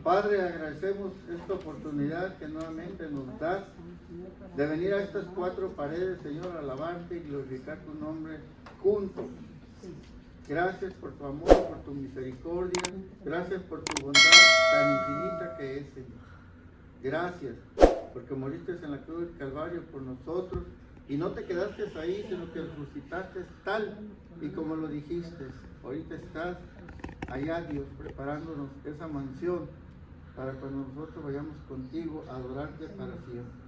Padre, agradecemos esta oportunidad que nuevamente nos das de venir a estas cuatro paredes, Señor, a alabarte y glorificar tu nombre juntos. Gracias por tu amor, por tu misericordia, gracias por tu bondad tan infinita que es, Señor. Gracias porque moriste en la cruz del Calvario por nosotros y no te quedaste ahí, sino que resucitaste tal y como lo dijiste. Ahorita estás allá, Dios, preparándonos esa mansión para cuando nosotros vayamos contigo a adorarte para siempre.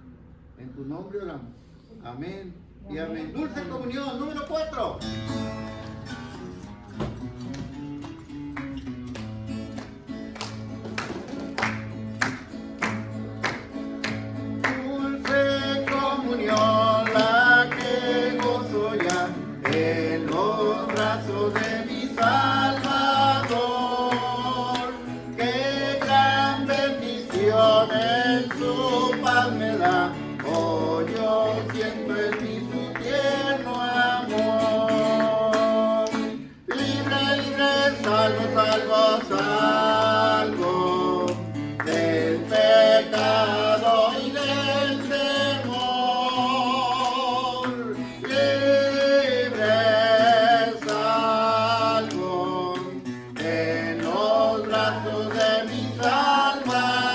En tu nombre oramos. Amén y amén. Dulce comunión número 4. Dulce comunión, la que gozo ya en los brazos de mi Salvador. Qué gran bendición en su paz me da. Oh, yo siento en mí su tierno amor. Libre, libre, salvo, salvo, salvo del pecado y del temor. Libre, salvo en los brazos de mi Salvador.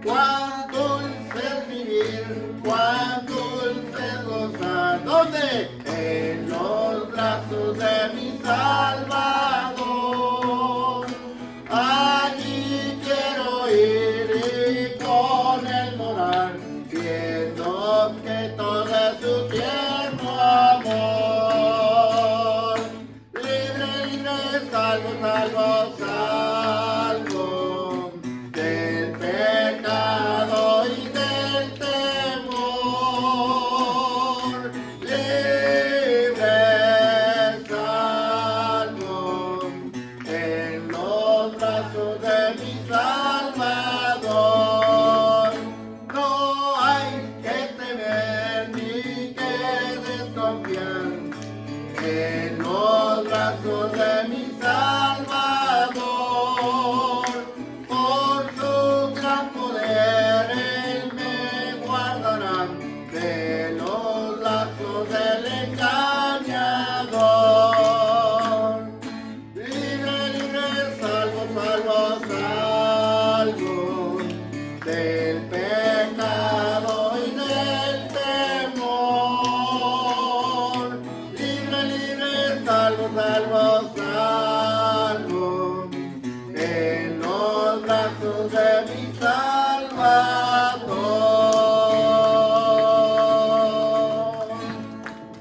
Cuán dulce es vivir, cuán dulce es gozar. ¿Dónde? En los brazos de mi Salvador. Allí quiero ir y con él morar, viendo que todo es su tierno amor. Libre, libre, salvo, salvo, salvo del pecado y del temor. Libre, salvo en los brazos de mi Salvador. No hay que temer ni que desconfiar en los brazos de mi Salvador. Por su gran poder Él me guardará de los lazos del engañador. Libre, libre, salvo, salvo, salvo del pecado y del temor. Libre, libre, salvo, salvo, salvo en los brazos de mi Salvador.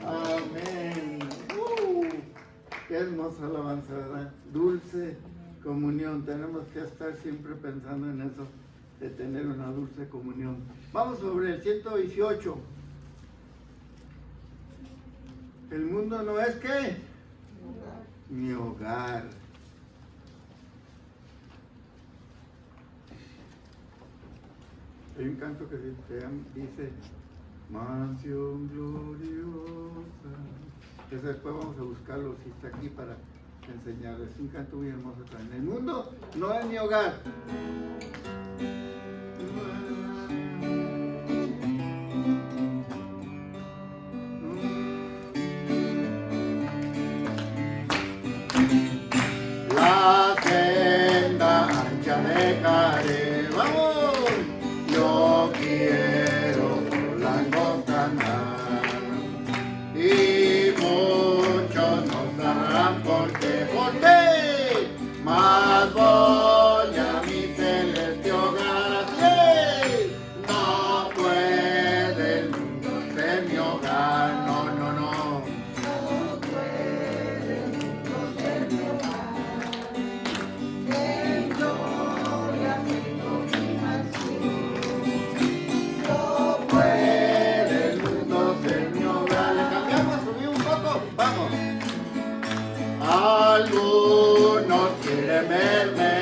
Amén. Qué hermosa alabanza, ¿verdad? Dulce comunión. Tenemos que estar siempre pensando en eso, de tener una dulce comunión. Vamos sobre el 118. El mundo no es ¿qué? Mi hogar. Hay un canto que dice mansión gloriosa. Entonces después vamos a buscarlo si está aquí para enseñarles. Es un canto muy hermoso también. El mundo no es mi hogar. La senda ancha dejaré, vamos, yo quiero por la angosta andar, y muchos no sabrán por qué, más voy a mi celeste hogar, no puede el mundo ser mi hogar, no, no, no. Algunos quieren verme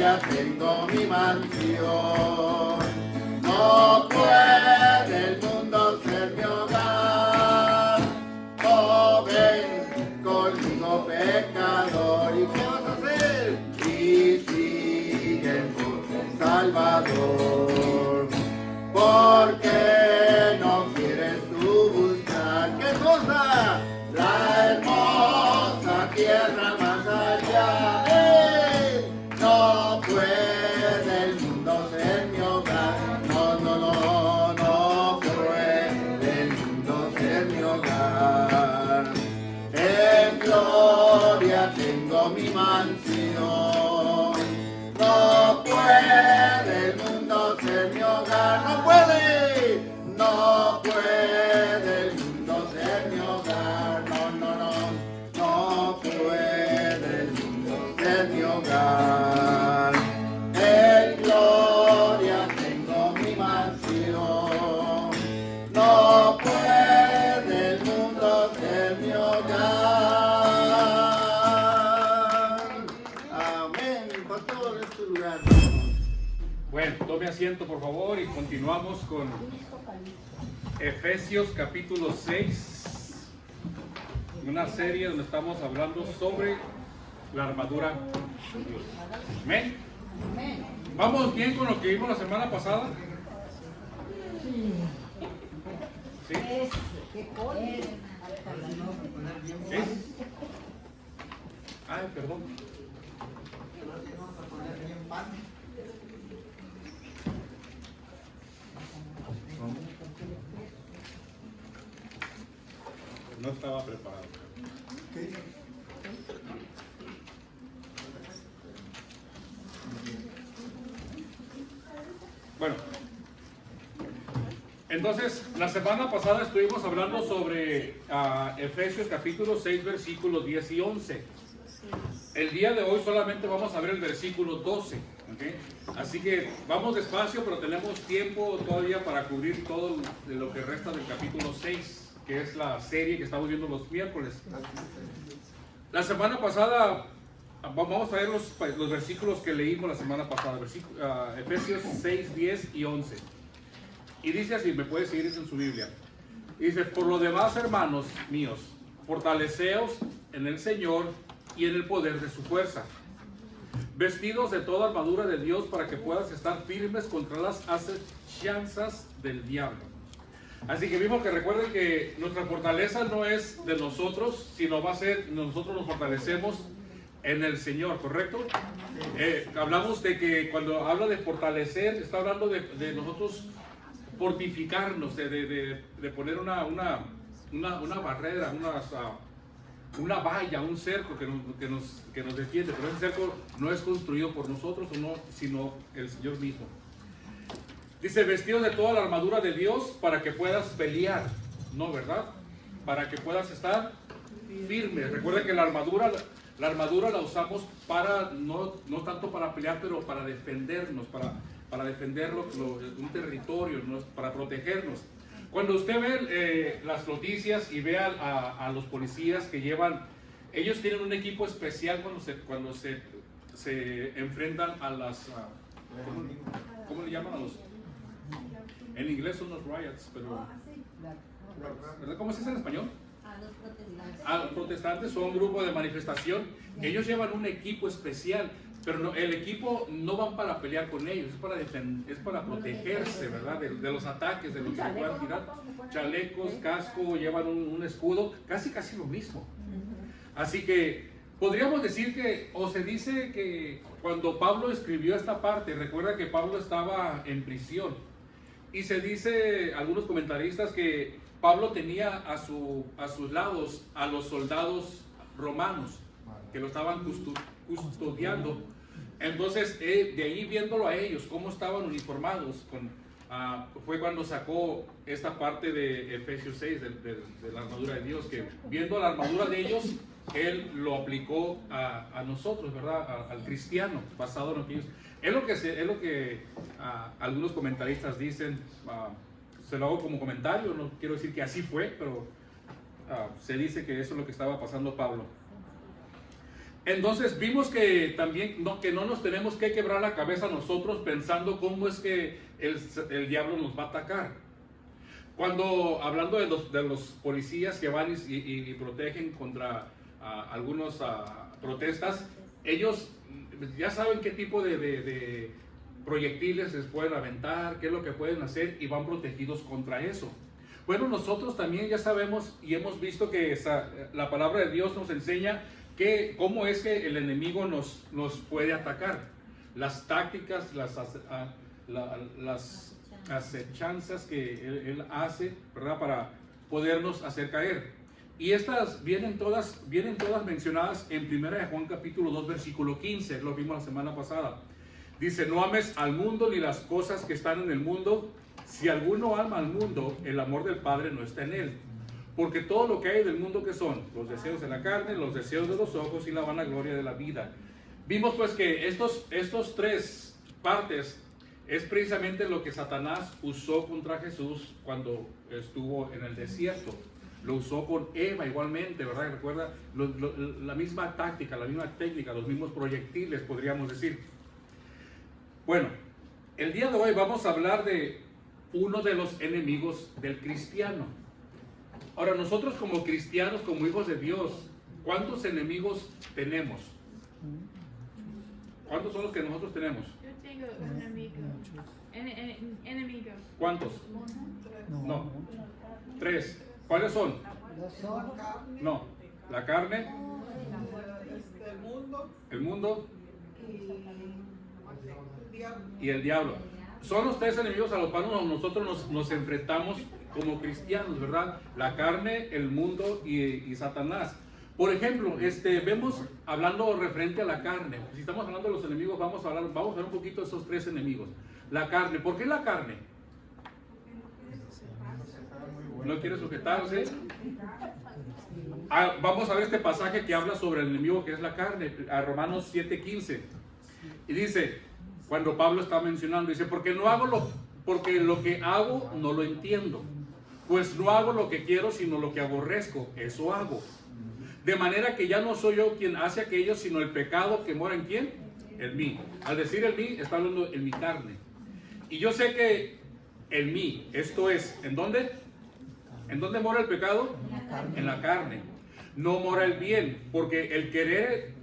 gloria tengo mi mansión. No puede el mundo ser mi hogar. Oh, ven conmigo, pecador. ¿Y qué vas a hacer? Y sigue por Salvador. ¿Por qué no quieres tú buscar? ¿Qué cosa? La hermosa tierra más allá. ¡Ey! No puede el mundo ser mi hogar. No, no, no, no puede el mundo ser mi hogar. En gloria tengo mi mansión. No puede el mundo ser mi hogar. No puede. No puede el mundo ser mi hogar. No, no, no. No puede el mundo ser mi hogar. En gloria tengo mi mansión. No puede el mundo ser mi hogar. Amén. Pastor, es tu lugar. Bueno, tome asiento por favor y continuamos con Efesios capítulo 6, una serie donde estamos hablando sobre la armadura de Dios. Amén. ¿Vamos bien con lo que vimos la semana pasada? ¿Sí? Ay, perdón. No estaba preparado. Bueno, entonces la semana pasada estuvimos hablando sobre Efesios capítulo 6 versículos 10 y 11. El día de hoy solamente vamos a ver el versículo 12, ¿okay? Así que vamos despacio, pero tenemos tiempo todavía para cubrir todo de lo que resta del capítulo 6, que es la serie que estamos viendo los miércoles. La semana pasada, vamos a ver los versículos que leímos la semana pasada, Efesios 6, 10 y 11. Y dice así, me puede seguir en su Biblia. Dice, por lo demás, hermanos míos, fortaleceos en el Señor y en el poder de su fuerza, vestidos de toda armadura de Dios para que puedas estar firmes contra las acechanzas del diablo. Así que vimos que recuerden que nuestra fortaleza no es de nosotros, sino va a ser, nosotros nos fortalecemos en el Señor, ¿correcto? Hablamos de que cuando habla de fortalecer, está hablando de nosotros fortificarnos, de poner una barrera, una valla, un cerco que nos defiende, pero ese cerco no es construido por nosotros, sino el Señor mismo. Dice, vestidos de toda la armadura de Dios para que puedas pelear, ¿no, verdad? Para que puedas estar firme. Recuerda que la armadura la usamos para, no tanto para pelear, pero para defendernos, para defender un territorio, ¿no? Para protegernos. Cuando usted ve las noticias y ve a los policías que llevan, ellos tienen un equipo especial cuando se enfrentan a las, ¿cómo le llaman a los? En inglés son los riots, pero ¿verdad? ¿Cómo se dice en español? Los protestantes. Los protestantes son un grupo de manifestación. Ellos llevan un equipo especial, pero no, el equipo no van para pelear con ellos, es para protegerse, ¿verdad? De los ataques, de lo que se puedan tirar. Chalecos, casco, llevan un escudo, casi lo mismo. Así que podríamos decir que, o se dice que cuando Pablo escribió esta parte, recuerda que Pablo estaba en prisión. Y se dice, algunos comentaristas, que Pablo tenía a sus lados a los soldados romanos que lo estaban custodiando. Entonces, de ahí viéndolo a ellos, cómo estaban uniformados, fue cuando sacó esta parte de Efesios 6, de la armadura de Dios, que viendo la armadura de ellos, él lo aplicó a nosotros, ¿verdad? Al cristiano, basado en lo que ellos... Es lo que algunos comentaristas dicen, se lo hago como comentario, no quiero decir que así fue, pero se dice que eso es lo que estaba pasando Pablo. Entonces vimos que también que no nos tenemos que quebrar la cabeza nosotros pensando cómo es que el diablo nos va a atacar. Cuando hablando de los policías que van y protegen contra algunas protestas, ellos ya saben qué tipo de proyectiles les pueden aventar, qué es lo que pueden hacer y van protegidos contra eso. Bueno, nosotros también ya sabemos y hemos visto que la palabra de Dios nos enseña cómo es que el enemigo nos puede atacar. Las tácticas, las acechanzas que él hace, ¿verdad? Para podernos hacer caer. Y estas vienen todas mencionadas en 1 Juan capítulo 2 versículo 15, lo vimos la semana pasada. Dice, no ames al mundo ni las cosas que están en el mundo. Si alguno ama al mundo, el amor del Padre no está en él. Porque todo lo que hay del mundo, que son los deseos de la carne, los deseos de los ojos y la vanagloria de la vida. Vimos pues que estos tres partes es precisamente lo que Satanás usó contra Jesús cuando estuvo en el desierto. Lo usó con Eva igualmente, ¿verdad? Recuerda la misma táctica, la misma técnica, los mismos proyectiles, podríamos decir. Bueno, el día de hoy vamos a hablar de uno de los enemigos del cristiano. Ahora, nosotros como cristianos, como hijos de Dios, ¿cuántos enemigos tenemos? ¿Cuántos son los que nosotros tenemos? Yo tengo un amigo. Enemigo. ¿Cuántos? No. 3. ¿Cuáles son? No. La carne, el mundo y el diablo. Son los tres enemigos a los cuales nosotros nos enfrentamos como cristianos, ¿verdad? La carne, el mundo y Satanás. Por ejemplo, vemos hablando referente a la carne. Si estamos hablando de los enemigos, vamos a ver un poquito de esos tres enemigos. La carne. ¿Por qué la carne? ¿No quiere sujetarse? Vamos a ver este pasaje que habla sobre el enemigo que es la carne, a Romanos 7:15. Y dice, cuando Pablo está mencionando, dice, porque lo que hago no lo entiendo. Pues no hago lo que quiero, sino lo que aborrezco, eso hago. De manera que ya no soy yo quien hace aquello, sino el pecado que mora en ¿quién? En mí. Al decir en mí, está hablando en mi carne. Y yo sé que en mí, esto es, ¿en dónde? ¿En dónde mora el pecado? En la carne. No mora el bien, porque el querer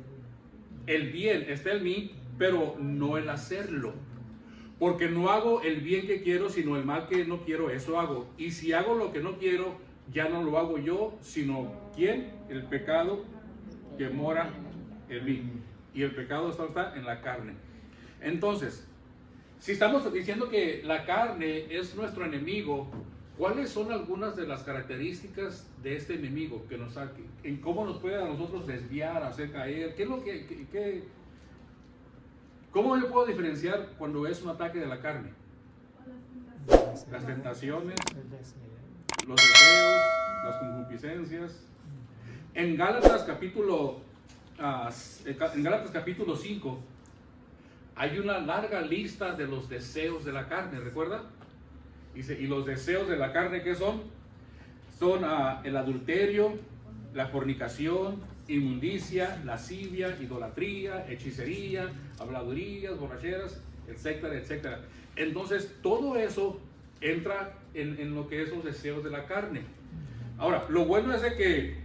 el bien está en mí, pero no el hacerlo. Porque no hago el bien que quiero, sino el mal que no quiero, eso hago. Y si hago lo que no quiero, ya no lo hago yo, sino ¿quién? El pecado que mora en mí. Y el pecado está en la carne. Entonces, si estamos diciendo que la carne es nuestro enemigo, ¿cuáles son algunas de las características de este enemigo que en cómo nos puede a nosotros desviar, hacer caer? ¿Qué es lo ¿Cómo yo puedo diferenciar cuando es un ataque de la carne? Las tentaciones, los deseos, las concupiscencias. En Gálatas capítulo 5 hay una larga lista de los deseos de la carne, ¿recuerda? Dice, y los deseos de la carne, ¿qué son? Son el adulterio, la fornicación, inmundicia, lascivia, idolatría, hechicería, habladurías, borracheras, etcétera, etcétera. Entonces, todo eso entra en lo que es los deseos de la carne. Ahora, lo bueno es de que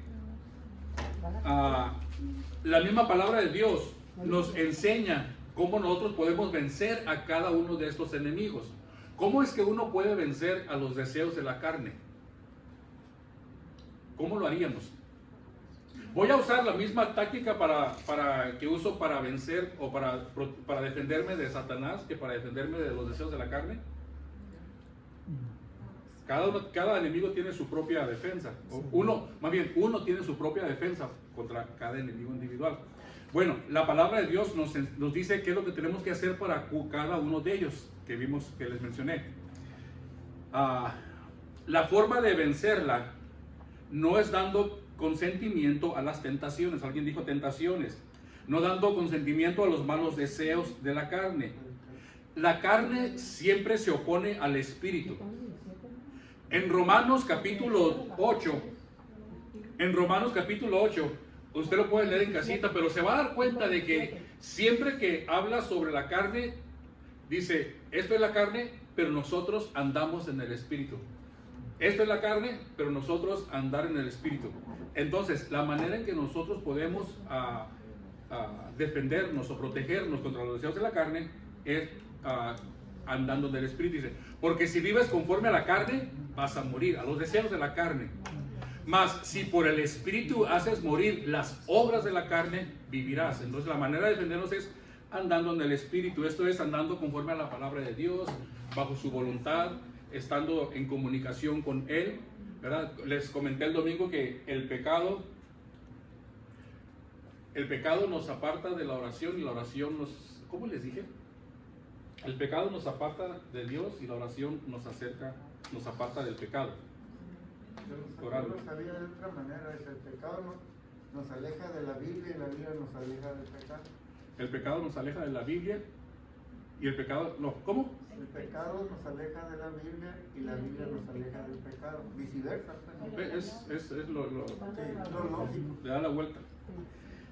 la misma palabra de Dios nos enseña cómo nosotros podemos vencer a cada uno de estos enemigos. ¿Cómo es que uno puede vencer a los deseos de la carne? ¿Cómo lo haríamos? Voy a usar la misma táctica que uso para vencer o para defenderme de Satanás que para defenderme de los deseos de la carne. Cada enemigo tiene su propia defensa. Uno tiene su propia defensa contra cada enemigo individual. Bueno, la palabra de Dios nos dice qué es lo que tenemos que hacer para cada uno de ellos que vimos, que les mencioné. La forma de vencerla no es dando consentimiento a las tentaciones. Alguien dijo tentaciones. No dando consentimiento a los malos deseos de la carne. La carne siempre se opone al espíritu. En Romanos capítulo 8, Usted lo puede leer en casita, pero se va a dar cuenta de que siempre que habla sobre la carne, dice, esto es la carne, pero nosotros andamos en el Espíritu. Esto es la carne, pero nosotros andar en el Espíritu. Entonces, la manera en que nosotros podemos defendernos o protegernos contra los deseos de la carne es andando en el Espíritu. Dice, porque si vives conforme a la carne, vas a morir, a los deseos de la carne. Mas si por el Espíritu haces morir las obras de la carne, vivirás. Entonces la manera de defendernos es andando en el Espíritu. Esto es andando conforme a la palabra de Dios, bajo su voluntad, estando en comunicación con Él, ¿verdad? Les comenté el domingo que el pecado nos aparta de la oración y la oración nos... ¿Cómo les dije? El pecado nos aparta de Dios y la oración nos aparta del pecado. Yo lo sabía de otra manera, es el pecado nos aleja de la Biblia y la Biblia nos aleja del pecado. El pecado nos aleja de la Biblia y el pecado, no, ¿cómo? El pecado nos aleja de la Biblia y la Biblia nos aleja del pecado, viceversa. Es lo lógico. Le da la vuelta.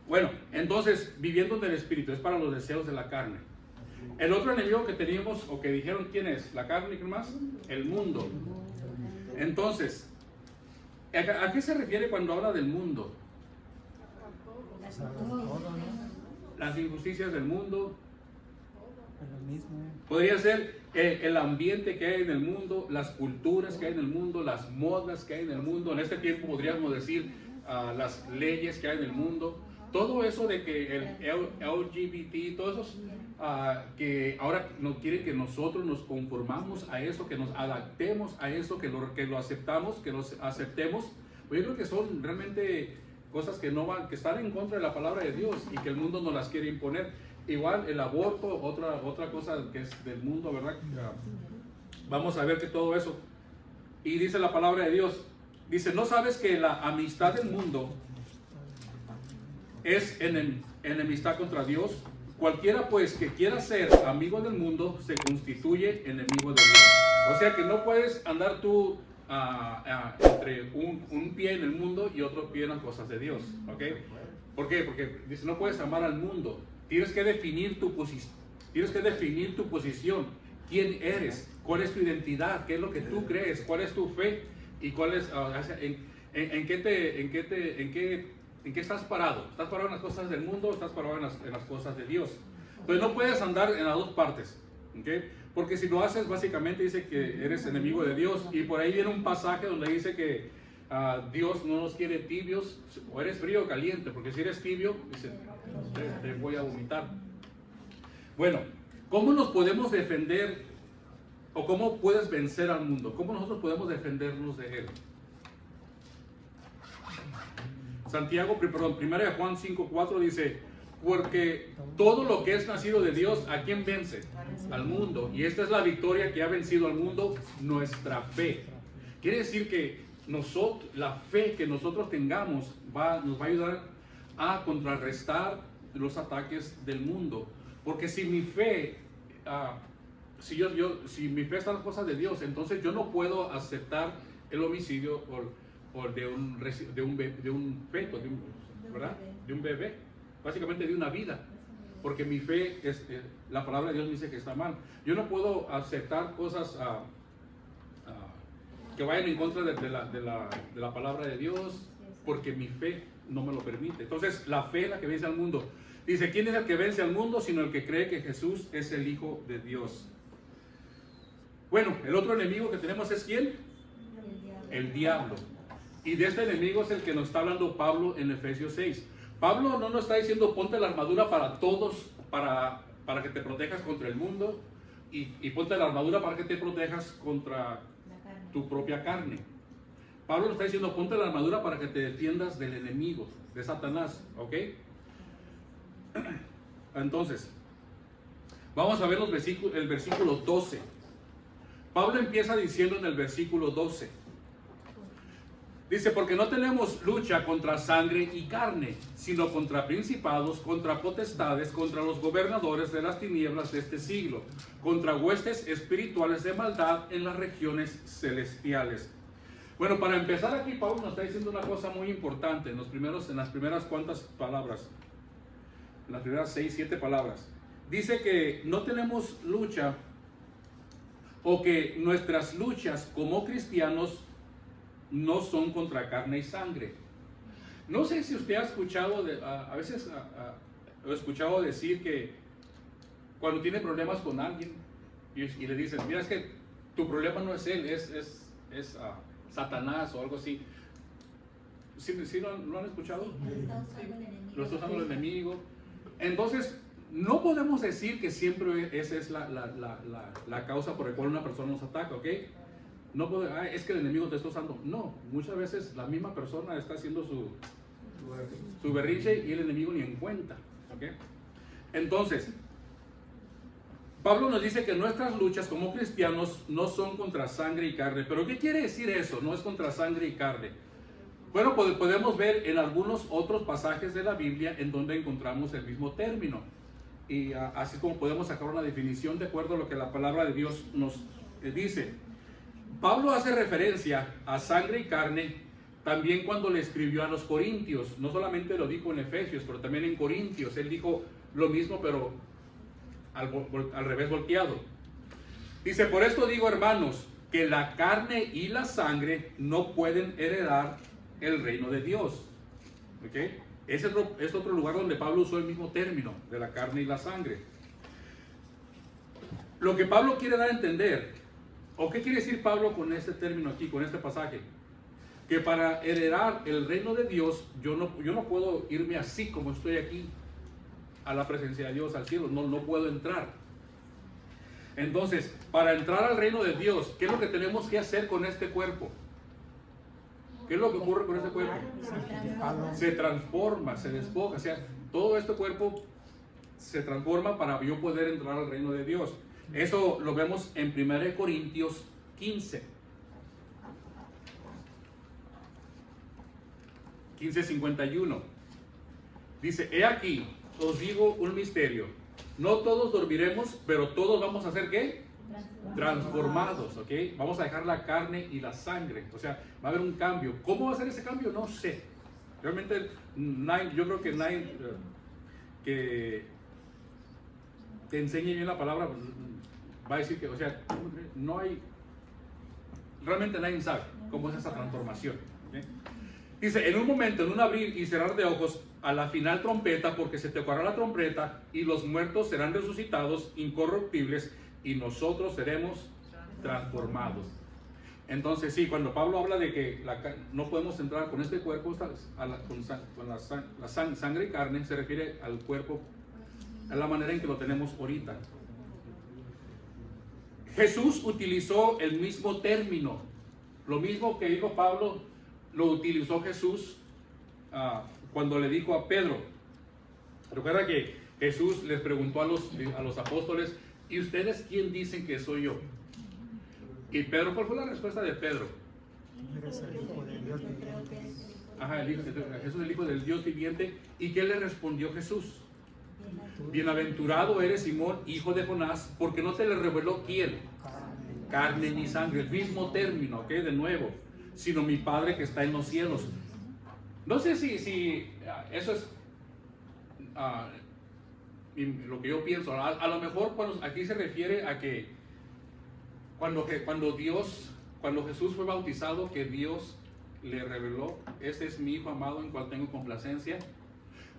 Bueno, entonces, viviendo en el Espíritu es para los deseos de la carne. El otro enemigo que teníamos, o que dijeron, ¿quién es? ¿La carne y qué más? El mundo. Entonces, ¿a qué se refiere cuando habla del mundo? Las injusticias del mundo. Podría ser el ambiente que hay en el mundo, las culturas que hay en el mundo, las modas que hay en el mundo. En este tiempo podríamos decir las leyes que hay en el mundo. Todo eso de que el LGBT, todos esos que ahora no quieren que nosotros nos conformamos a eso, que nos adaptemos a eso, que lo aceptamos, que los aceptemos. Pues yo creo que son realmente cosas que no van, que están en contra de la palabra de Dios y que el mundo nos las quiere imponer. Igual el aborto, otra cosa que es del mundo, ¿verdad? Vamos a ver que todo eso. Y dice la palabra de Dios, dice, ¿no sabes que la amistad del mundo es enemistad contra Dios? Cualquiera pues que quiera ser amigo del mundo se constituye enemigo de Dios. O sea que no puedes andar tú entre un pie en el mundo y otro pie en las cosas de Dios, ¿ok? ¿Por qué? Porque dice, no puedes amar al mundo. Tienes que definir tu posición. Tienes que definir tu posición. ¿Quién eres? ¿Cuál es tu identidad? ¿Qué es lo que tú crees? ¿Cuál es tu fe? ¿Y cuál es en qué estás parado? ¿Estás parado en las cosas del mundo o estás parado en las cosas de Dios? Entonces no puedes andar en las dos partes, ¿okay? Porque si lo haces, básicamente dice que eres enemigo de Dios. Y por ahí viene un pasaje donde dice que Dios no nos quiere tibios, o eres frío o caliente, porque si eres tibio, dice, te voy a vomitar. Bueno, ¿cómo nos podemos defender o cómo puedes vencer al mundo? ¿Cómo nosotros podemos defendernos de él? Santiago, perdón, 1 Juan 5:4 dice, porque todo lo que es nacido de Dios, ¿a quién vence? Al mundo. Y esta es la victoria que ha vencido al mundo, nuestra fe. Quiere decir que la fe que nosotros tengamos nos va a ayudar a contrarrestar los ataques del mundo. Porque si mi fe, si mi fe está en las cosas de Dios, entonces yo no puedo aceptar el homicidio de un feto, ¿verdad? De un bebé, básicamente de una vida, porque mi fe la palabra de Dios me dice que está mal. Yo no puedo aceptar cosas que vayan en contra de la palabra de Dios, porque mi fe no me lo permite. Entonces la fe es la que vence al mundo. Dice, ¿quién es el que vence al mundo? Sino el que cree que Jesús es el Hijo de Dios. Bueno, el otro enemigo que tenemos es ¿quién? El diablo. Y de este enemigo es el que nos está hablando Pablo en Efesios 6. Pablo no nos está diciendo ponte la armadura para todos, para que te protejas contra el mundo, y ponte la armadura para que te protejas contra tu propia carne. Pablo nos está diciendo ponte la armadura para que te defiendas del enemigo, de Satanás, ¿ok? Entonces, vamos a ver el versículo 12. Pablo empieza diciendo en el versículo 12. Dice, porque no tenemos lucha contra sangre y carne, sino contra principados, contra potestades, contra los gobernadores de las tinieblas de este siglo, contra huestes espirituales de maldad en las regiones celestiales. Bueno, para empezar aquí, Pablo nos está diciendo una cosa muy importante en las primeras cuantas palabras, en las primeras 6, 7 palabras. Dice que no tenemos lucha, o que nuestras luchas como cristianos no son contra carne y sangre. No sé si usted ha escuchado, a veces he escuchado decir que cuando tiene problemas con alguien y le dicen, mira, es que tu problema no es él, es Satanás o algo así. ¿Sí lo han escuchado? Lo está usando el enemigo. Entonces, no podemos decir que siempre esa es la causa por la cual una persona nos ataca, ¿ok? No es que el enemigo te está usando. No, muchas veces la misma persona está haciendo su berrinche y el enemigo ni en cuenta, ¿ok? Entonces, Pablo nos dice que nuestras luchas como cristianos no son contra sangre y carne. ¿Pero qué quiere decir eso? No es contra sangre y carne. Bueno, podemos ver en algunos otros pasajes de la Biblia en donde encontramos el mismo término. Y así como podemos sacar una definición de acuerdo a lo que la palabra de Dios nos dice. Pablo hace referencia a sangre y carne también cuando le escribió a los Corintios. No solamente lo dijo en Efesios, pero también en Corintios. Él dijo lo mismo, pero al revés volteado. Dice, por esto digo, hermanos, que la carne y la sangre no pueden heredar el reino de Dios. ¿Ok? Es otro lugar donde Pablo usó el mismo término de la carne y la sangre. Lo que Pablo quiere dar a entender, o qué quiere decir Pablo con este término aquí, con este pasaje, que para heredar el reino de Dios, yo no puedo irme así como estoy aquí a la presencia de Dios, al cielo, no puedo entrar. Entonces, para entrar al reino de Dios, ¿qué es lo que tenemos que hacer con este cuerpo? ¿Qué es lo que ocurre con este cuerpo? Se transforma, se despoja, o sea, todo este cuerpo se transforma para yo poder entrar al reino de Dios. Eso lo vemos en 1 Corintios 15. 15:51. Dice, he aquí, os digo un misterio. No todos dormiremos, pero todos vamos a ser ¿qué? Transformados, ¿ok? Vamos a dejar la carne y la sangre. O sea, va a haber un cambio. ¿Cómo va a ser ese cambio? No sé. Realmente, yo creo que nadie que te enseñe bien la palabra va a decir que, o sea, no hay, realmente nadie sabe cómo es esa transformación. ¿Okay? Dice, en un momento, en un abrir y cerrar de ojos, a la final trompeta, porque se tocará la trompeta y los muertos serán resucitados incorruptibles y nosotros seremos transformados. Entonces sí, cuando Pablo habla de que no podemos entrar con este cuerpo con la sangre y carne, se refiere al cuerpo, a la manera en que lo tenemos ahorita. Jesús utilizó el mismo término, lo mismo que dijo Pablo, lo utilizó Jesús cuando le dijo a Pedro. Recuerda que Jesús les preguntó a los apóstoles, ¿y ustedes quién dicen que soy yo? Y Pedro, ¿cuál fue la respuesta de Pedro? Ajá, Jesús, el Hijo del Dios viviente. ¿Y qué le respondió Jesús? Bienaventurado eres, Simón, hijo de Jonás, porque no te le reveló ¿quién? Carne ni sangre, el mismo término, ¿ok? De nuevo, sino mi Padre que está en los cielos. No sé si eso es lo que yo pienso. A lo mejor aquí se refiere a que cuando Jesús fue bautizado, que Dios le reveló, este es mi Hijo amado en cual tengo complacencia.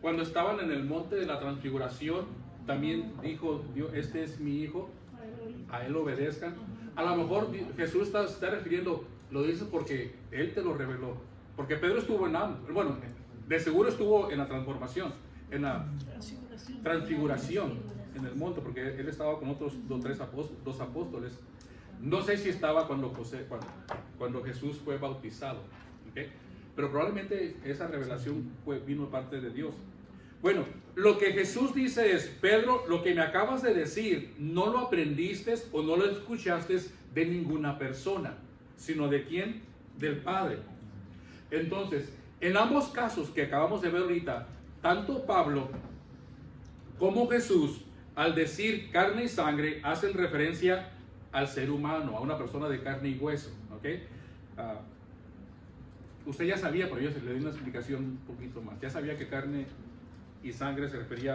Cuando estaban en el monte de la transfiguración, también dijo Dios, este es mi Hijo, a Él obedezcan. A lo mejor Jesús está refiriendo, lo dice porque Él te lo reveló. Porque Pedro estuvo bueno, de seguro estuvo en la transformación, en la transfiguración, en el monte, porque Él estaba con otros dos apóstoles. No sé si estaba cuando Jesús fue bautizado, ¿okay? Pero probablemente esa revelación vino de parte de Dios. Bueno, lo que Jesús dice es, Pedro, lo que me acabas de decir, no lo aprendiste o no lo escuchaste de ninguna persona, sino de ¿quién? Del Padre. Entonces, en ambos casos que acabamos de ver ahorita, tanto Pablo como Jesús, al decir carne y sangre, hacen referencia al ser humano, a una persona de carne y hueso, ¿ok? usted ya sabía, pero yo le di una explicación un poquito más. Ya sabía que carne y sangre se refería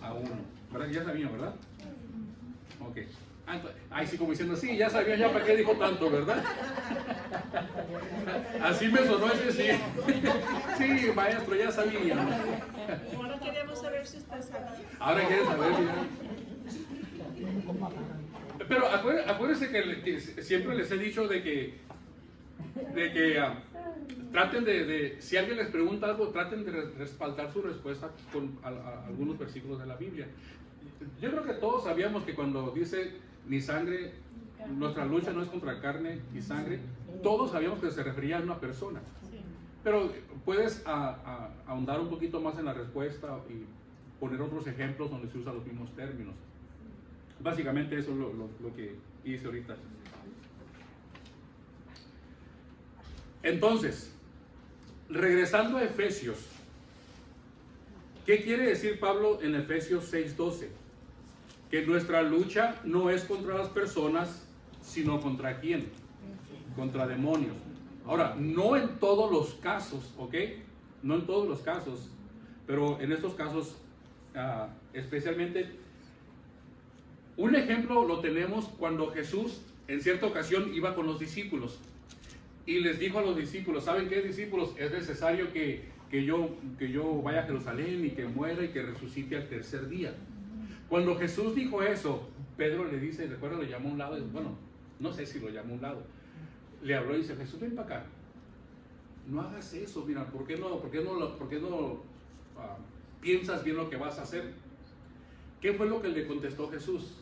a uno, ¿verdad? Ya sabía, ¿verdad? Ok. Ahí sí, como diciendo, sí, ya sabía, ya para qué dijo tanto, ¿verdad? Así me sonó ese sí. Sí, maestro, ya sabía. Ahora queremos saber si usted sabía. Ahora quiere saber, ya. Pero acuérdense que siempre les he dicho de que traten si alguien les pregunta algo, traten de respaldar su respuesta con algunos versículos de la Biblia. Yo creo que todos sabíamos que cuando dice ni sangre, nuestra lucha no es contra carne y sangre, todos sabíamos que se refería a una persona. Pero puedes ahondar un poquito más en la respuesta y poner otros ejemplos donde se usan los mismos términos. Básicamente eso es lo que hice ahorita. Entonces, regresando a Efesios, ¿qué quiere decir Pablo en Efesios 6:12? Que nuestra lucha no es contra las personas, sino contra ¿quién? Contra demonios. Ahora, no en todos los casos, ¿ok? No en todos los casos, pero en estos casos especialmente. Un ejemplo lo tenemos cuando Jesús en cierta ocasión iba con los discípulos y les dijo a los discípulos, ¿saben qué, discípulos? Es necesario que yo vaya a Jerusalén y que muera y que resucite al tercer día. Cuando Jesús dijo eso, Pedro le dice, recuerda, lo llamó a un lado, bueno, no sé si lo llamó a un lado, le habló y dice, Jesús, ven para acá, no hagas eso, mira, ¿por qué no piensas bien lo que vas a hacer? ¿Qué fue lo que le contestó Jesús?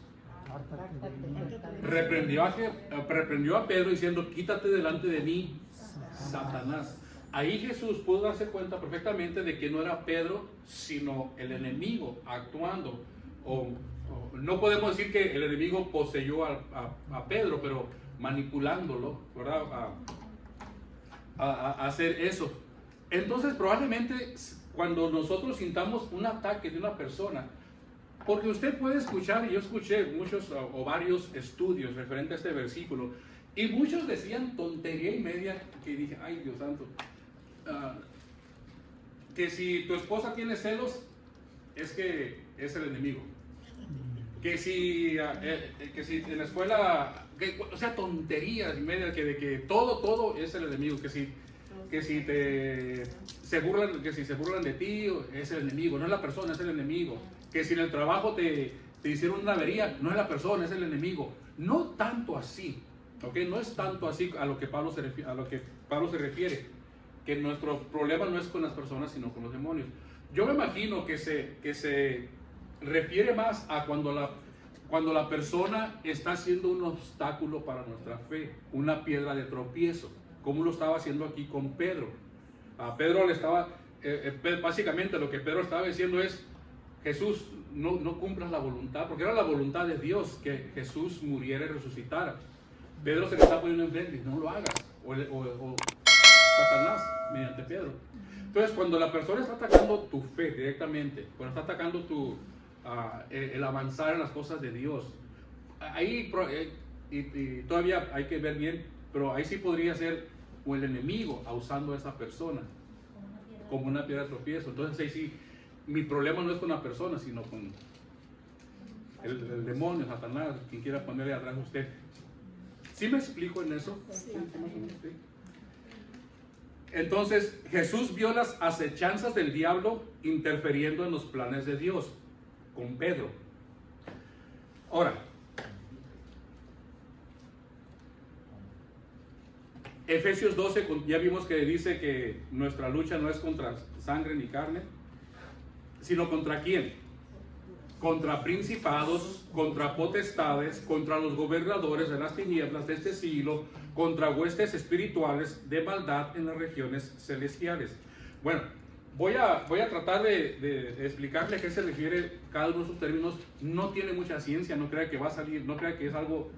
Reprendió a Pedro diciendo, quítate delante de mí, Satanás. Ahí Jesús pudo darse cuenta perfectamente de que no era Pedro, sino el enemigo actuando. No podemos decir que el enemigo poseyó a Pedro, pero manipulándolo, ¿verdad? A hacer eso. Entonces probablemente cuando nosotros sintamos un ataque de una persona, porque usted puede escuchar, y yo escuché muchos o varios estudios referentes a este versículo, y muchos decían tontería y media, que dije, ay Dios santo, que si tu esposa tiene celos, es que es el enemigo. Que si en la escuela, o sea, tonterías y media, de que todo es el enemigo, que si se burlan de ti, es el enemigo, no es la persona, es el enemigo. Que si en el trabajo te hicieron una avería, no es la persona, es el enemigo. No tanto así, ¿ok? No es tanto así a lo que Pablo se refiere, que nuestro problema no es con las personas, sino con los demonios. Yo me imagino que se refiere más a cuando la persona está haciendo un obstáculo para nuestra fe, una piedra de tropiezo, como lo estaba haciendo aquí con Pedro. A Pedro le estaba, básicamente lo que Pedro estaba diciendo es, Jesús, no cumplas la voluntad, porque era la voluntad de Dios que Jesús muriera y resucitara. Pedro se le está poniendo enfrente, no lo hagas, o Satanás, mediante Pedro. Entonces, cuando la persona está atacando tu fe directamente, cuando está atacando el avanzar en las cosas de Dios, ahí y todavía hay que ver bien, pero ahí sí podría ser o el enemigo usando a esa persona como una piedra de tropiezo. Entonces ahí sí, mi problema no es con la persona, sino con el demonio, Satanás, quien quiera ponerle atrás a usted. ¿Sí me explico en eso? Sí. Entonces Jesús vio las acechanzas del diablo interfiriendo en los planes de Dios con Pedro. Ahora, Efesios 12, ya vimos que dice que nuestra lucha no es contra sangre ni carne, sino contra ¿quién? Contra principados, contra potestades, contra los gobernadores de las tinieblas de este siglo, contra huestes espirituales de maldad en las regiones celestiales. Bueno, voy a tratar de explicarle a qué se refiere cada uno de esos términos. No tiene mucha ciencia, no crea que va a salir, no crea que es algo,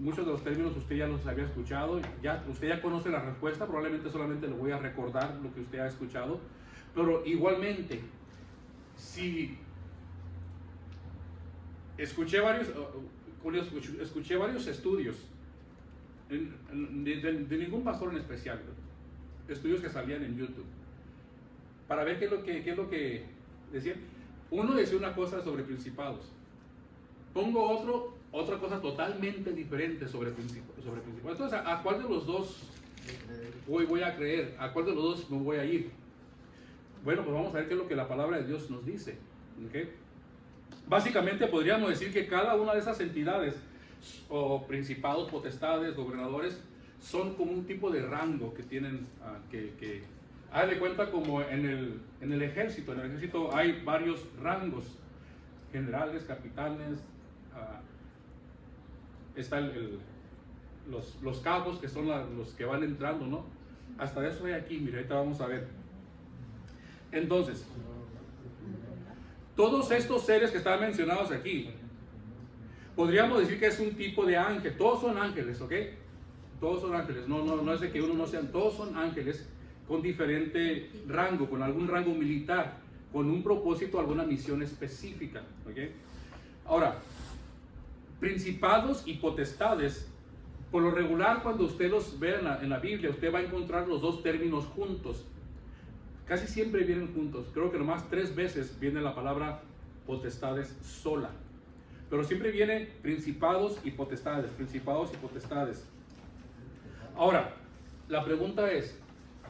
muchos de los términos usted ya los había escuchado, usted ya conoce la respuesta, probablemente solamente le voy a recordar lo que usted ha escuchado, pero igualmente, si escuché varios estudios, de ningún pastor en especial, estudios que salían en YouTube para ver qué es lo que decían. Uno decía una cosa sobre principados, pongo otra cosa totalmente diferente sobre principados. Entonces, ¿a cuál de los dos voy a creer? ¿A cuál de los dos me voy a ir? Bueno, pues vamos a ver qué es lo que la palabra de Dios nos dice. ¿Okay? Básicamente podríamos decir que cada una de esas entidades, o principados, potestades, gobernadores, son como un tipo de rango que tienen, haz de cuenta como en el ejército. En el ejército hay varios rangos, generales, capitanes, están los cabos, que son los que van entrando, ¿no? Hasta eso hay aquí, mira, ahorita vamos a ver. Entonces, todos estos seres que están mencionados aquí, podríamos decir que es un tipo de ángel. Todos son ángeles, ¿ok? Todos son ángeles, no es de que uno no sean, todos son ángeles con diferente rango, con algún rango militar, con un propósito, alguna misión específica, ¿ok? Ahora, principados y potestades, por lo regular cuando usted los ve en la Biblia, usted va a encontrar los dos términos juntos. Casi siempre vienen juntos. Creo que nomás 3 veces viene la palabra potestades sola. Pero siempre viene principados y potestades, principados y potestades. Ahora, la pregunta es,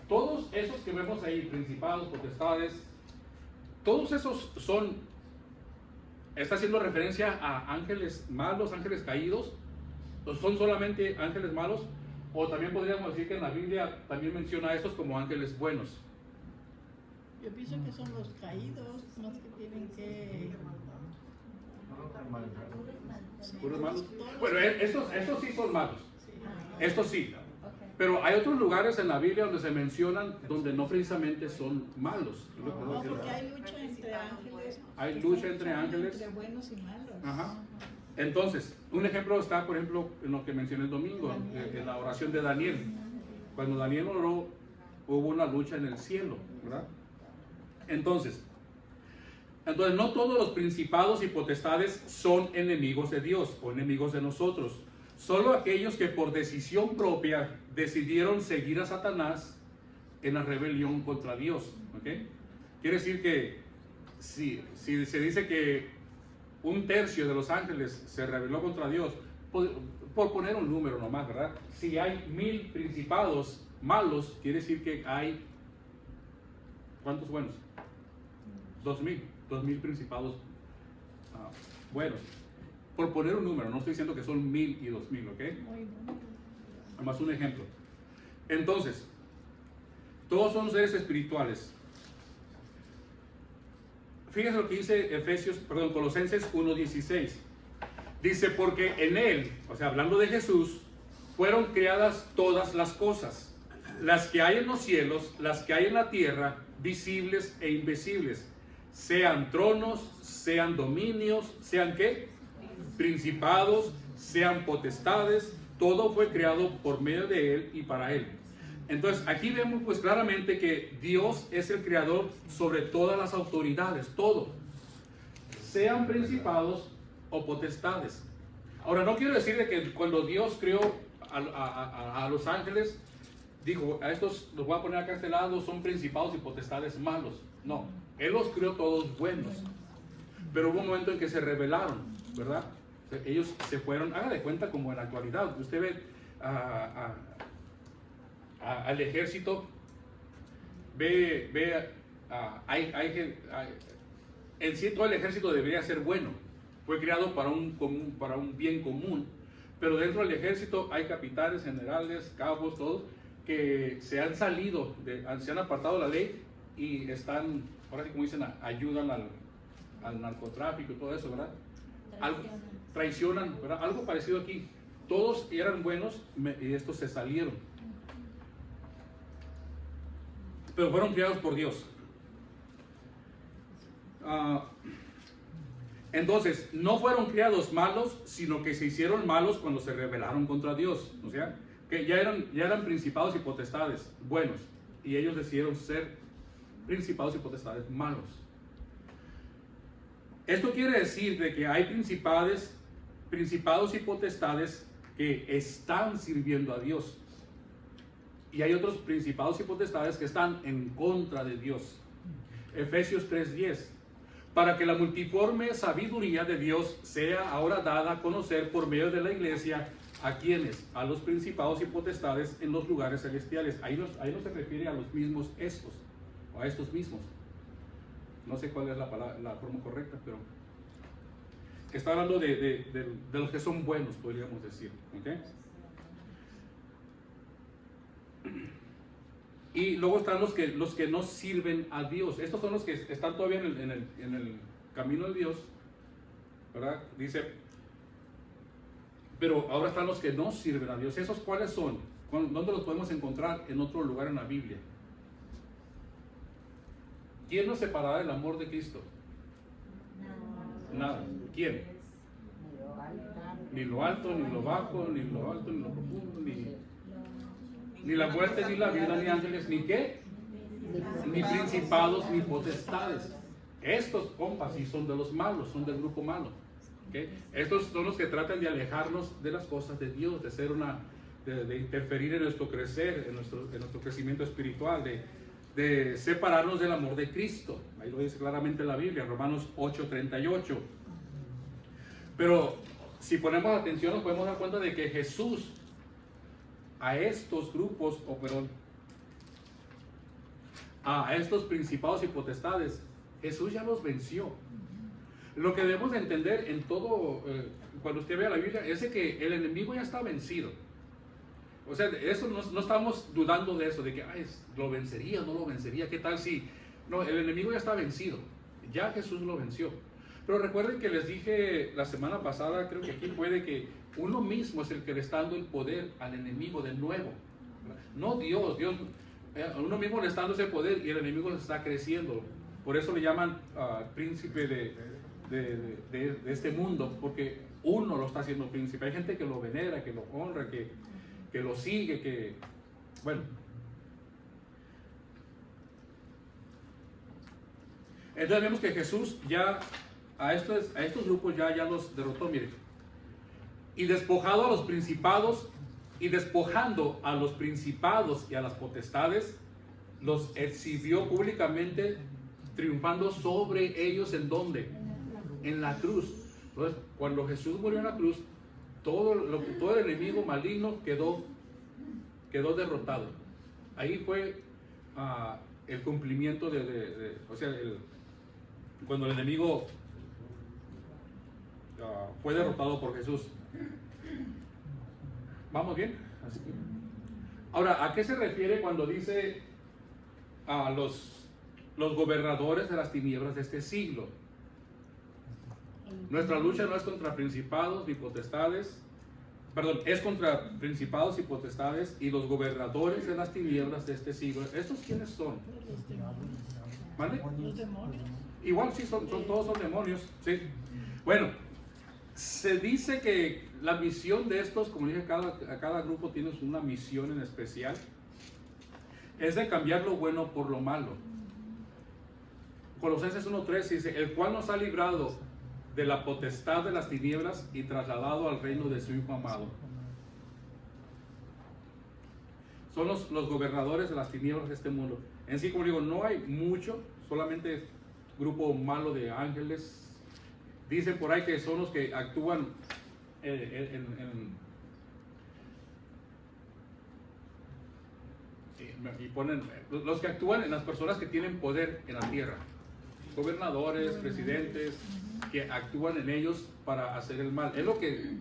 todos esos que vemos ahí, principados, potestades, todos esos ¿está haciendo referencia a ángeles malos, ángeles caídos? ¿O son solamente ángeles malos? O también podríamos decir que en la Biblia también menciona a estos como ángeles buenos. Yo pienso que son los caídos los que tienen que... ¿Puros malos? Bueno, estos sí son malos. Estos sí. Pero hay otros lugares en la Biblia donde se mencionan donde no precisamente son malos. No, porque hay lucha entre ángeles. Hay lucha entre ángeles. Entre buenos y malos. Ajá. Entonces, un ejemplo está, por ejemplo, en lo que mencioné el domingo, en la oración de Daniel. Cuando Daniel oró, hubo una lucha en el cielo, ¿verdad? Entonces, no todos los principados y potestades son enemigos de Dios o enemigos de nosotros. Solo aquellos que por decisión propia decidieron seguir a Satanás en la rebelión contra Dios. ¿Okay? Quiere decir que si se dice que 1/3 de los ángeles se rebeló contra Dios, por poner un número nomás, ¿verdad? Si hay 1000 principados malos, quiere decir que hay, ¿cuántos buenos? 2000 principados buenos. Por poner un número, no estoy diciendo que son 1000 y 2000, ¿ok? Además, un ejemplo. Entonces, todos son seres espirituales. Fíjense lo que dice Colosenses 1:16. Dice, porque en Él, o sea, hablando de Jesús, fueron creadas todas las cosas, las que hay en los cielos, las que hay en la tierra, visibles e invisibles, sean tronos, sean dominios, sean ¿qué? Principados, sean potestades, todo fue creado por medio de Él y para Él. Entonces aquí vemos pues claramente que Dios es el creador sobre todas las autoridades, todo, sean principados o potestades. Ahora no quiero decir de que cuando Dios creó a los ángeles, dijo, a estos los voy a poner acá a este lado, son principados y potestades malos. No, Él los creó todos buenos, pero hubo un momento en que se rebelaron, ¿verdad? Ellos se fueron, haga de cuenta como en la actualidad, usted ve al ejército, en sí todo el ejército debería ser bueno, fue creado para un bien común, pero dentro del ejército hay capitanes, generales, cabos, todos, que se han salido, se han apartado de la ley y están, ahora sí como dicen, ayudan al narcotráfico y todo eso, ¿verdad? Traicionan, ¿verdad? Algo parecido aquí. Todos eran buenos y estos se salieron. Pero fueron creados por Dios. Entonces, no fueron creados malos, sino que se hicieron malos cuando se rebelaron contra Dios. O sea, que ya eran principados y potestades buenos, y ellos decidieron ser principados y potestades malos. Esto quiere decir de que hay principados y potestades que están sirviendo a Dios, Y hay otros principados y potestades que están en contra de Dios. Efesios 3:10. Para que la multiforme sabiduría de Dios sea ahora dada a conocer por medio de la iglesia, ¿a quienes? A los principados y potestades en los lugares celestiales. Ahí no se refiere a los mismos estos, o a estos mismos. No sé cuál es la forma correcta, pero está hablando de los que son buenos, podríamos decir. ¿Okay? Y luego están los que no sirven a Dios. Estos son los que están todavía en el camino de Dios, ¿verdad? Dice, pero ahora están los que no sirven a Dios. ¿Esos cuáles son? ¿Dónde los podemos encontrar en otro lugar en la Biblia? ¿Quién nos separará del amor de Cristo? Nada. ¿Quién? Ni lo alto, ni lo bajo, ni lo alto, ni lo profundo, ni la muerte, ni la vida, ni ángeles, ni qué, ni principados, ni potestades. Estos compas sí son de los malos, son del grupo malo. ¿Okay? Estos son los que tratan de alejarnos de las cosas de Dios, de ser de interferir en nuestro crecer, en nuestro crecimiento espiritual, de separarnos del amor de Cristo. Ahí lo dice claramente la Biblia, Romanos 8:38. Pero si ponemos atención, nos podemos dar cuenta de que Jesús a estos grupos, a estos principados y potestades, Jesús ya los venció. Lo que debemos de entender en todo, cuando usted vea la Biblia, es de que el enemigo ya está vencido. O sea, eso no estamos dudando de eso, de que lo vencería o no lo vencería, ¿qué tal si? No, el enemigo ya está vencido, ya Jesús lo venció. Pero recuerden que les dije la semana pasada, creo que aquí puede que uno mismo es el que le está dando el poder al enemigo de nuevo, ¿verdad? No Dios, uno mismo le está dando ese poder y el enemigo se está creciendo. Por eso le llaman príncipe de este mundo, porque uno lo está haciendo príncipe. Hay gente que lo venera, que lo honra, que lo sigue, bueno. Entonces vemos que Jesús ya a estos grupos ya los derrotó, miren. Y despojado a los principados, y despojando a los principados y a las potestades, los exhibió públicamente, triunfando sobre ellos. ¿En dónde? En la cruz. Entonces, cuando Jesús murió en la cruz, todo el enemigo maligno quedó derrotado. Ahí fue el cumplimiento cuando el enemigo fue derrotado por Jesús. ¿Vamos bien? Así que. Ahora, ¿a qué se refiere cuando dice a los gobernadores de las tinieblas de este siglo? Nuestra lucha no es contra principados ni potestades, es contra principados y potestades y los gobernadores de las tinieblas de este siglo. ¿Estos quiénes son? ¿Vale? Los demonios. Igual sí, todos son demonios, sí. Bueno, se dice que la misión de estos, como dije, cada grupo tiene una misión en especial, es de cambiar lo bueno por lo malo. Colosenses 1:3 dice, el cual nos ha librado de la potestad de las tinieblas y trasladado al reino de su Hijo amado. Son los gobernadores de las tinieblas de este mundo. En sí, como digo, no hay mucho, solamente grupo malo de ángeles. Dicen por ahí que son los que actúan y ponen los que actúan en las personas que tienen poder en la tierra, gobernadores, presidentes, que actúan en ellos para hacer el mal. Es lo que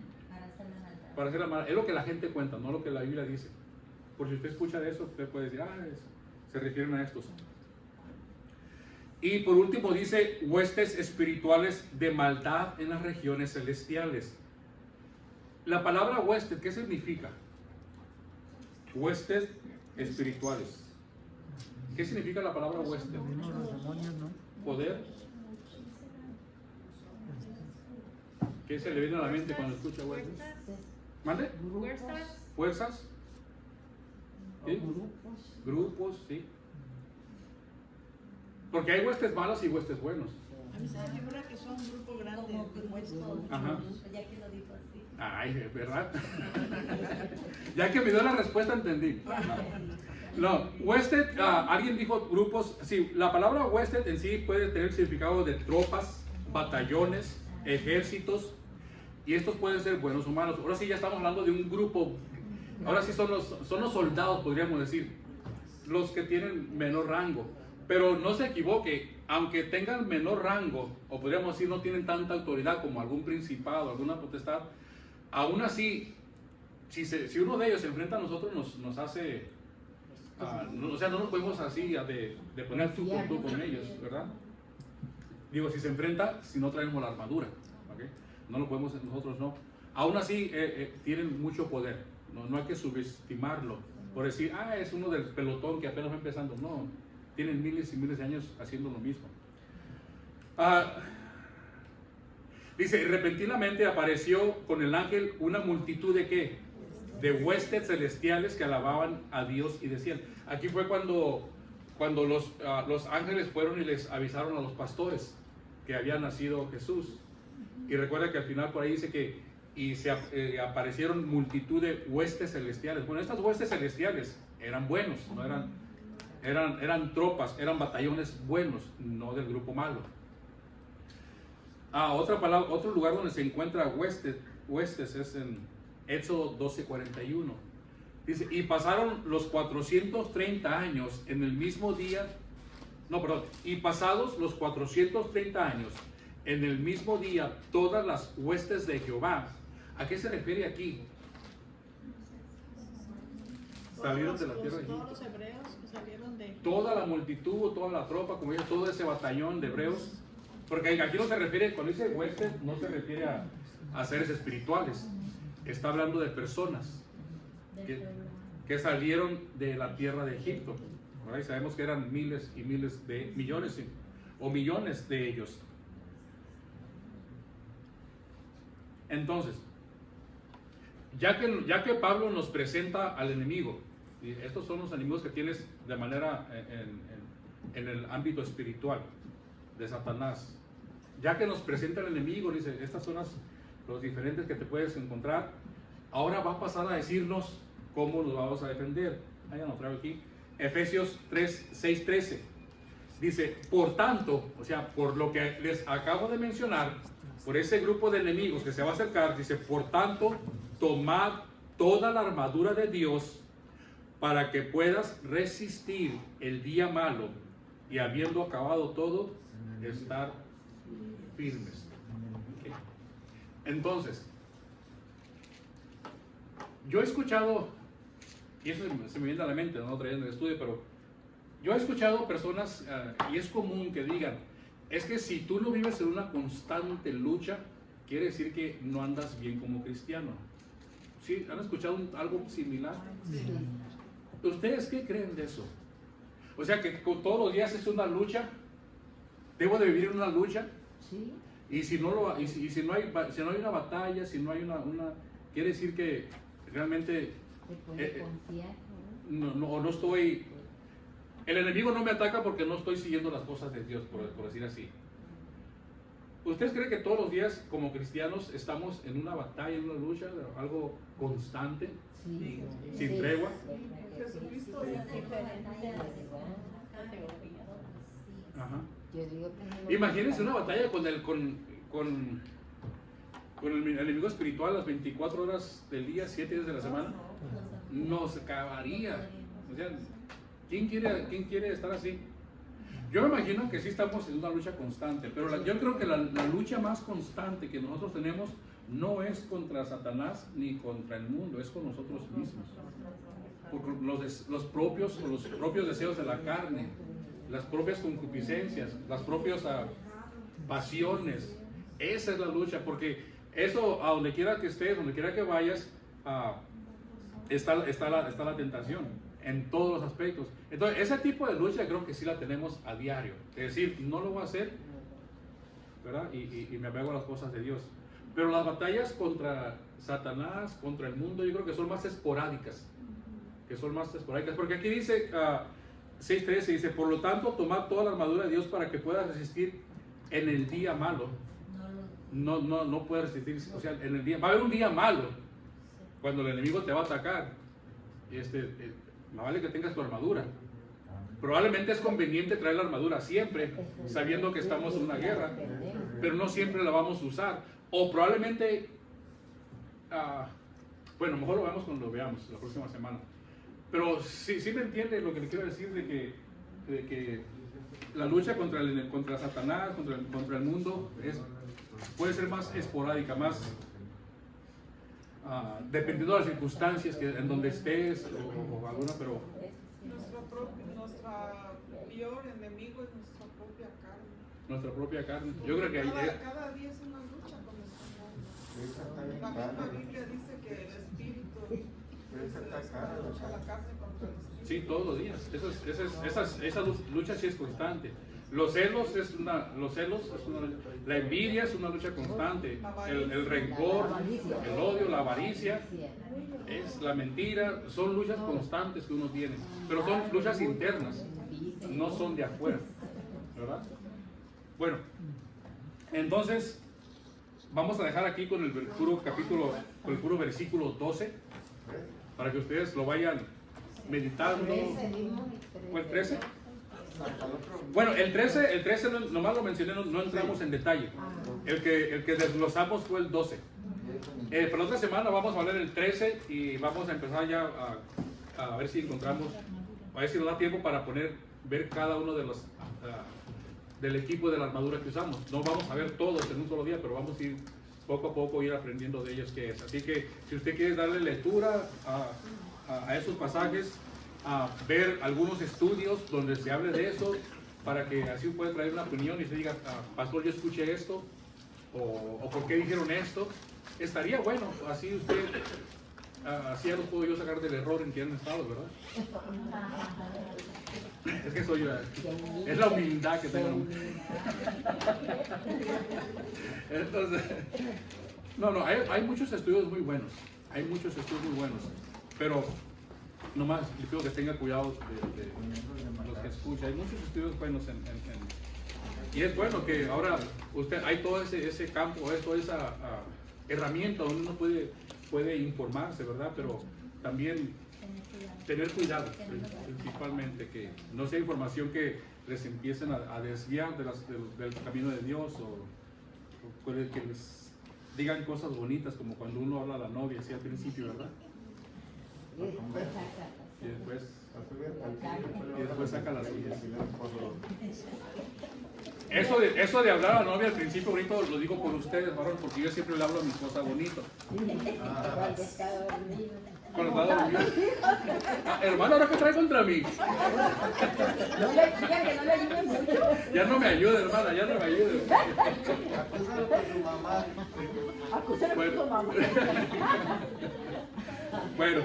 para hacer el mal, es lo que la gente cuenta, no lo que la Biblia dice. Por si usted escucha de eso, usted puede decir, se refieren a estos. Y por último dice, huestes espirituales de maldad en las regiones celestiales. La palabra huestes, ¿qué significa? Huestes espirituales. ¿Qué significa la palabra hueste? Poder. ¿Qué se le viene a la mente cuando escucha huestes? ¿Mande? Fuerzas. ¿Sí? Grupos, sí. Porque hay huestes malos y huestes buenos. A mí se me figura que son un grupo grande como estos. Ajá. Ya que lo dijo así. Ay, ¿verdad? Ya que me dio la respuesta, entendí. No, Wested, alguien dijo grupos. Sí, la palabra Wested en sí puede tener significado de tropas, batallones, ejércitos, y estos pueden ser buenos o malos. Ahora sí ya estamos hablando de un grupo. Ahora sí son los soldados, podríamos decir, los que tienen menor rango. Pero no se equivoque, aunque tengan menor rango, o podríamos decir no tienen tanta autoridad como algún principado, alguna potestad, aún así, si uno de ellos se enfrenta a nosotros, nos hace, o sea, no nos podemos así de poner tú por tú con ellos, ¿verdad? Digo, si se enfrenta, si no traemos la armadura, ¿okay? No lo podemos nosotros, no. Aún así, tienen mucho poder, no hay que subestimarlo, por decir, es uno del pelotón que apenas va empezando, no, tienen miles y miles de años haciendo lo mismo. Dice, repentinamente apareció con el ángel una multitud de ¿qué? De huestes celestiales que alababan a Dios y decían. Aquí fue cuando los ángeles fueron y les avisaron a los pastores que había nacido Jesús. Y recuerda que al final por ahí dice que aparecieron multitud de huestes celestiales. Bueno, estas huestes celestiales eran buenos, no eran tropas, eran batallones buenos, no del grupo malo. Otro lugar donde se encuentra huestes es en Éxodo 12:41. Dice, y pasaron los 430 años en el mismo día, y pasados los 430 años en el mismo día, todas las huestes de Jehová. ¿A qué se refiere aquí? Salieron de la tierra de Egipto. Todos los hebreos que salieron de... Toda la multitud, toda la tropa, como dice, todo ese batallón de hebreos. Porque aquí no se refiere, cuando dice huestes, no se refiere a seres espirituales. Está hablando de personas que salieron de la tierra de Egipto. ¿Verdad? Y sabemos que eran miles y miles de millones o millones de ellos. Entonces, ya que Pablo nos presenta al enemigo, y estos son los enemigos que tienes de manera en el ámbito espiritual de Satanás. Ya que nos presenta el enemigo, dice, estas son los diferentes que te puedes encontrar. Ahora va a pasar a decirnos cómo nos vamos a defender. Ya lo traigo aquí. Efesios 6:13. Dice, por tanto, o sea, por lo que les acabo de mencionar, por ese grupo de enemigos que se va a acercar, dice, por tanto, tomad toda la armadura de Dios para que puedas resistir el día malo y habiendo acabado todo, estar firmes. Okay. Entonces, yo he escuchado, y eso se me viene a la mente, no trayendo el estudio, pero yo he escuchado personas, y es común que digan, es que si tú no vives en una constante lucha, quiere decir que no andas bien como cristiano. ¿Sí? ¿Han escuchado algo similar? Sí. ¿Ustedes qué creen de eso? O sea, que todos los días es una lucha. ¿Debo de vivir en una lucha? Sí. Y si no hay una batalla, si no hay una quiere decir que realmente no estoy. El enemigo no me ataca porque no estoy siguiendo las cosas de Dios, por decir así. ¿Ustedes creen que todos los días como cristianos estamos en una batalla, en una lucha, algo constante, Sí. sin tregua? Jesucristo Sí. Ajá. Yo digo que Imagínense una batalla con el enemigo espiritual las 24 horas del día, 7 días de la semana. Nos acabaría. O sea, ¿quién quiere estar así? Yo me imagino que sí estamos en una lucha constante, pero yo creo que la lucha más constante que nosotros tenemos no es contra Satanás ni contra el mundo, es con nosotros mismos. Por los propios deseos de la carne, las propias concupiscencias, las propias pasiones. Esa es la lucha, porque eso, a donde quiera que estés, donde quiera que vayas, está la tentación en todos los aspectos. Entonces, ese tipo de lucha creo que sí la tenemos a diario. Es decir, no lo voy a hacer, ¿verdad? Y me apego a las cosas de Dios. Pero las batallas contra Satanás, contra el mundo, yo creo que son más esporádicas. Porque aquí dice 6:13, dice, por lo tanto, tomad toda la armadura de Dios para que puedas resistir en el día malo, no puedes resistir. O sea, en el día, va a haber un día malo cuando el enemigo te va a atacar. Más vale que tengas tu armadura. Probablemente es conveniente traer la armadura siempre, sabiendo que estamos en una guerra, pero no siempre la vamos a usar. O probablemente, bueno, mejor lo veamos cuando lo veamos la próxima semana. Pero sí me entiende lo que le quiero decir de que la lucha contra Satanás, contra el mundo, puede ser más esporádica, más dependiendo de las circunstancias en donde estés o alguna, pero Nuestra peor enemigo es nuestra propia carne. nuestra propia carne. Yo creo que Cada día es una lucha con nuestro mundo. La misma Biblia dice que el espíritu es una lucha, la carne contra el espíritu. sí, todos los días. Esa lucha sí es constante. Los celos la envidia es una lucha constante. El rencor, el odio, la avaricia, es la mentira, son luchas constantes que uno tiene, pero son luchas internas, no son de afuera, ¿verdad? Bueno, entonces vamos a dejar aquí con el puro capítulo, con el puro versículo 12, para que ustedes lo vayan meditando. ¿O el 13? Bueno, el 13 nomás lo mencioné, no entramos en detalle. El que desglosamos fue el 12. Para la otra semana vamos a hablar el 13 y vamos a empezar ya a ver si encontramos, a ver si nos da tiempo para ver cada uno de los del equipo de la armadura que usamos. No vamos a ver todos en un solo día, pero vamos a ir poco a poco ir aprendiendo de ellos qué es. Así que si usted quiere darle lectura a esos pasajes, a ver algunos estudios donde se hable de eso, para que así pueda traer una opinión y se diga, pastor, yo escuché esto, o por qué dijeron esto, estaría bueno, así usted, así ya los puedo yo sacar del error en que han estado, ¿verdad? Es que soy yo, es la humildad que tengo. Entonces, no, hay muchos estudios muy buenos, pero nomás le pido que tenga cuidado de los que escuchan. Hay muchos estudios buenos y es bueno que ahora hay todo ese campo, toda esa herramienta donde uno puede informarse, ¿verdad? Pero también tener cuidado, principalmente, que no sea información que les empiecen a desviar del camino de Dios, o que les digan cosas bonitas, como cuando uno habla a la novia, así al principio, ¿verdad? Y después saca las suyas. Eso de hablar a la novia al principio bonito lo digo por ustedes, varón, porque yo siempre le hablo a mi esposa bonito. Cuando está dormido. Hermano, ¿ahora qué trae contra mí? Ya no me ayuda, hermana, ya no me ayuda. Acúsalo con su mamá. Bueno,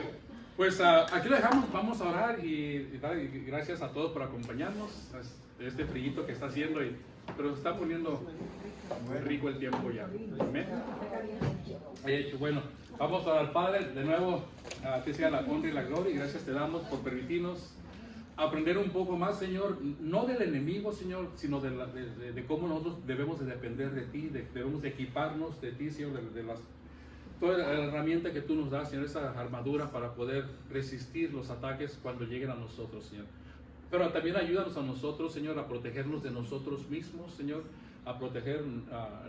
pues aquí lo dejamos, vamos a orar y gracias a todos por acompañarnos. Este frillito que está haciendo, pero se está poniendo rico el tiempo ya. Amén. Bueno, vamos a orar. Padre, de nuevo, a ti sea la honra y la gloria, y gracias te damos por permitirnos aprender un poco más, Señor, no del enemigo, Señor, sino de cómo nosotros debemos de depender de ti, debemos de equiparnos de ti, Señor, toda la herramienta que tú nos das, Señor, esa armadura para poder resistir los ataques cuando lleguen a nosotros, Señor. Pero también ayúdanos a nosotros, Señor, a protegernos de nosotros mismos, Señor, a proteger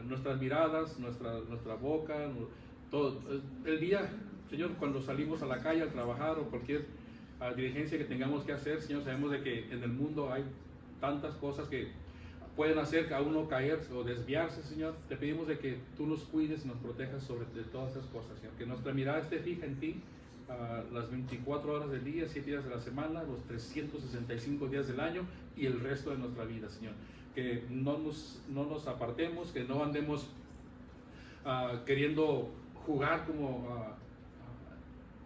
nuestras miradas, nuestra boca, todo. El día, Señor, cuando salimos a la calle a trabajar o cualquier diligencia que tengamos que hacer, Señor, sabemos de que en el mundo hay tantas cosas que pueden hacer a uno caer o desviarse, Señor. Te pedimos de que tú nos cuides y nos protejas de todas esas cosas, Señor. Que nuestra mirada esté fija en ti las 24 horas del día, 7 días de la semana, los 365 días del año y el resto de nuestra vida, Señor. Que no nos apartemos, que no andemos queriendo jugar como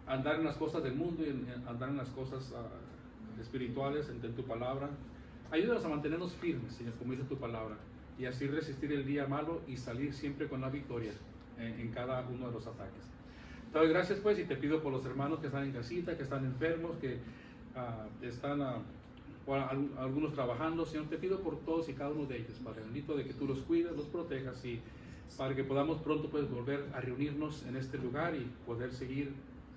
andar en las cosas del mundo y andar en las cosas espirituales, en tu palabra. Ayúdanos a mantenernos firmes, Señor, como dice tu palabra, y así resistir el día malo y salir siempre con la victoria en cada uno de los ataques. Te doy gracias, pues, y te pido por los hermanos que están en casita, que están enfermos, que están algunos trabajando. Señor, te pido por todos y cada uno de ellos, Padre bendito, de que tú los cuides, los protejas y para que podamos pronto pues volver a reunirnos en este lugar y poder seguir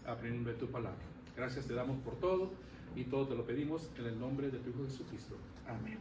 aprendiendo de tu palabra. Gracias te damos por todo y todo te lo pedimos en el nombre de tu Hijo Jesucristo. Amén.